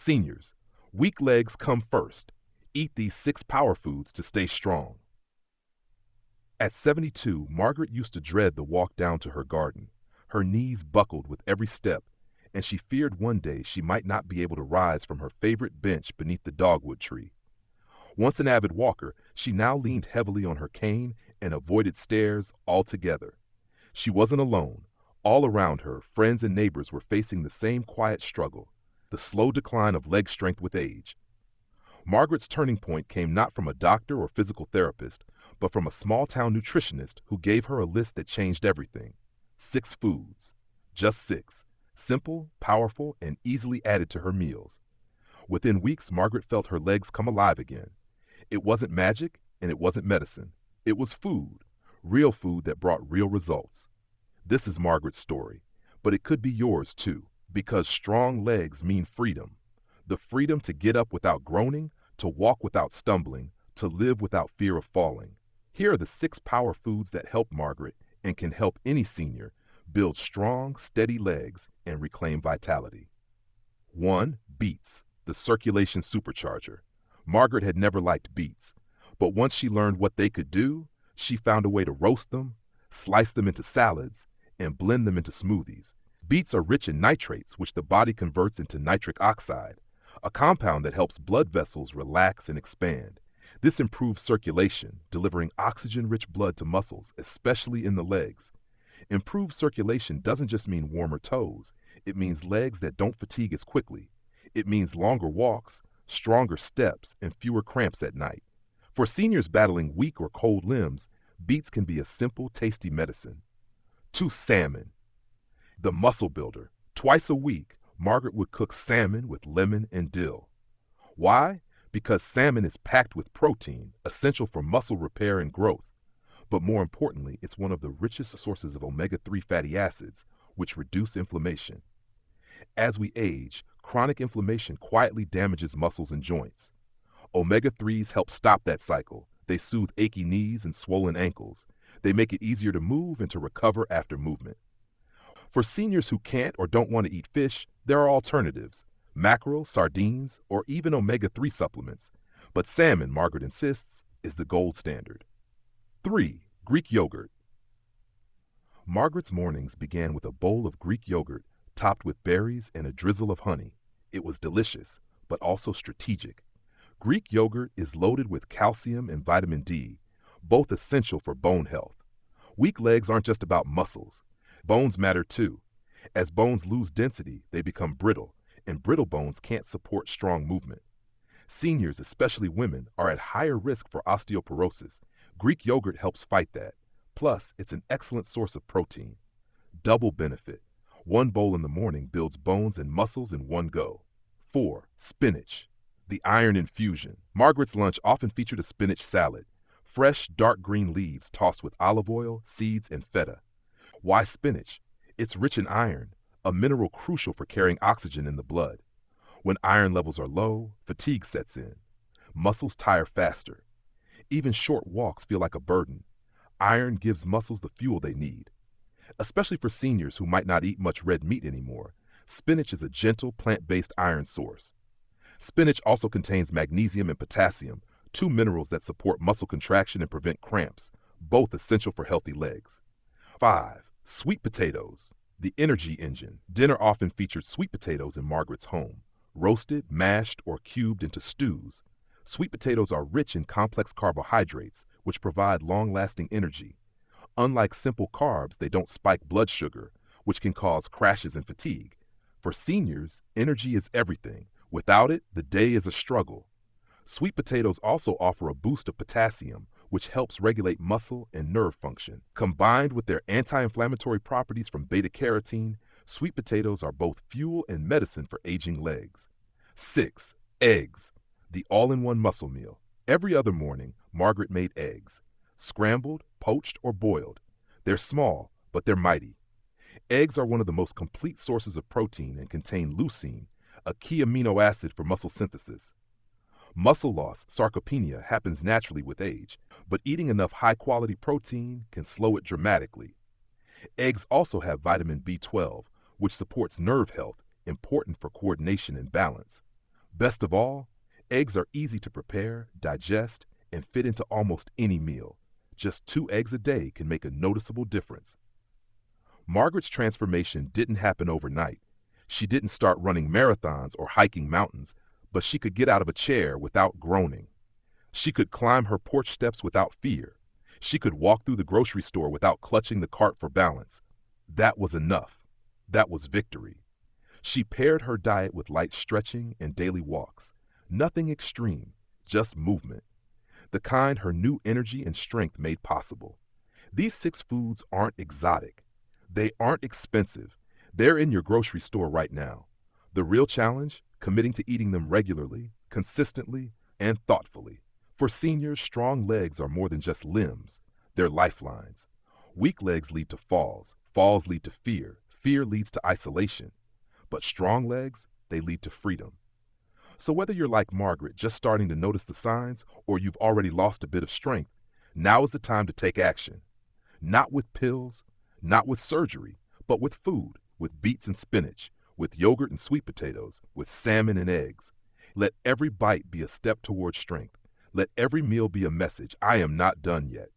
Seniors, weak legs come first. Eat these 6 power foods to stay strong. At 72, Margaret used to dread the walk down to her garden. Her knees buckled with every step, and she feared one day she might not be able to rise from her favorite bench beneath the dogwood tree. Once an avid walker, she now leaned heavily on her cane and avoided stairs altogether. She wasn't alone. All around her, friends and neighbors were facing the same quiet struggle, the slow decline of leg strength with age. Margaret's turning point came not from a doctor or physical therapist, but from a small-town nutritionist who gave her a list that changed everything. 6 foods. Just 6. Simple, powerful, and easily added to her meals. Within weeks, Margaret felt her legs come alive again. It wasn't magic, and it wasn't medicine. It was food, real food that brought real results. This is Margaret's story, but it could be yours too, because strong legs mean freedom. The freedom to get up without groaning, to walk without stumbling, to live without fear of falling. Here are the 6 power foods that help Margaret and can help any senior build strong, steady legs and reclaim vitality. 1. Beets, the circulation supercharger. Margaret had never liked beets, but once she learned what they could do, she found a way to roast them, slice them into salads, and blend them into smoothies. Beets are rich in nitrates, which the body converts into nitric oxide, a compound that helps blood vessels relax and expand. This improves circulation, delivering oxygen-rich blood to muscles, especially in the legs. Improved circulation doesn't just mean warmer toes. It means legs that don't fatigue as quickly. It means longer walks, stronger steps, and fewer cramps at night. For seniors battling weak or cold limbs, beets can be a simple, tasty medicine. 2. Salmon, the muscle builder. Twice a week, Margaret would cook salmon with lemon and dill. Why? Because salmon is packed with protein, essential for muscle repair and growth. But more importantly, it's one of the richest sources of omega-3 fatty acids, which reduce inflammation. As we age, chronic inflammation quietly damages muscles and joints. Omega-3s help stop that cycle. They soothe achy knees and swollen ankles. They make it easier to move and to recover after movement. For seniors who can't or don't want to eat fish, there are alternatives: mackerel, sardines, or even omega-3 supplements. But salmon, Margaret insists, is the gold standard. 3. Greek yogurt. Margaret's mornings began with a bowl of Greek yogurt topped with berries and a drizzle of honey. It was delicious, but also strategic. Greek yogurt is loaded with calcium and vitamin D, both essential for bone health. Weak legs aren't just about muscles. Bones matter too. As bones lose density, they become brittle, and brittle bones can't support strong movement. Seniors, especially women, are at higher risk for osteoporosis. Greek yogurt helps fight that. Plus, it's an excellent source of protein. Double benefit. 1 bowl in the morning builds bones and muscles in one go. 4. Spinach, the iron infusion. Margaret's lunch often featured a spinach salad. Fresh, dark green leaves tossed with olive oil, seeds, and feta. Why spinach? It's rich in iron, a mineral crucial for carrying oxygen in the blood. When iron levels are low, fatigue sets in. Muscles tire faster. Even short walks feel like a burden. Iron gives muscles the fuel they need. Especially for seniors who might not eat much red meat anymore, spinach is a gentle, plant-based iron source. Spinach also contains magnesium and potassium, 2 minerals that support muscle contraction and prevent cramps, both essential for healthy legs. 5. Sweet potatoes, the energy engine. Dinner often featured sweet potatoes in Margaret's home. Roasted, mashed, or cubed into stews. Sweet potatoes are rich in complex carbohydrates, which provide long-lasting energy. Unlike simple carbs, they don't spike blood sugar, which can cause crashes and fatigue. For seniors, energy is everything. Without it, the day is a struggle. Sweet potatoes also offer a boost of potassium, which helps regulate muscle and nerve function. Combined with their anti-inflammatory properties from beta-carotene, sweet potatoes are both fuel and medicine for aging legs. 6. Eggs, the all-in-one muscle meal. Every other morning, Margaret made eggs. Scrambled, poached, or boiled. They're small, but they're mighty. Eggs are one of the most complete sources of protein and contain leucine, a key amino acid for muscle synthesis. Muscle loss, sarcopenia, happens naturally with age, but eating enough high-quality protein can slow it dramatically. Eggs also have vitamin B12, which supports nerve health, important for coordination and balance. Best of all, eggs are easy to prepare, digest, and fit into almost any meal. Just 2 eggs a day can make a noticeable difference. Margaret's transformation didn't happen overnight. She didn't start running marathons or hiking mountains, but she could get out of a chair without groaning. She could climb her porch steps without fear. She could walk through the grocery store without clutching the cart for balance. That was enough. That was victory. She paired her diet with light stretching and daily walks. Nothing extreme, just movement. The kind her new energy and strength made possible. These 6 foods aren't exotic. They aren't expensive. They're in your grocery store right now. The real challenge? Committing to eating them regularly, consistently, and thoughtfully. For seniors, strong legs are more than just limbs. They're lifelines. Weak legs lead to falls. Falls lead to fear. Fear leads to isolation. But strong legs, they lead to freedom. So whether you're like Margaret, just starting to notice the signs, or you've already lost a bit of strength, now is the time to take action. Not with pills, not with surgery, but with food, with beets and spinach, with yogurt and sweet potatoes, with salmon and eggs. Let every bite be a step toward strength. Let every meal be a message. I am not done yet.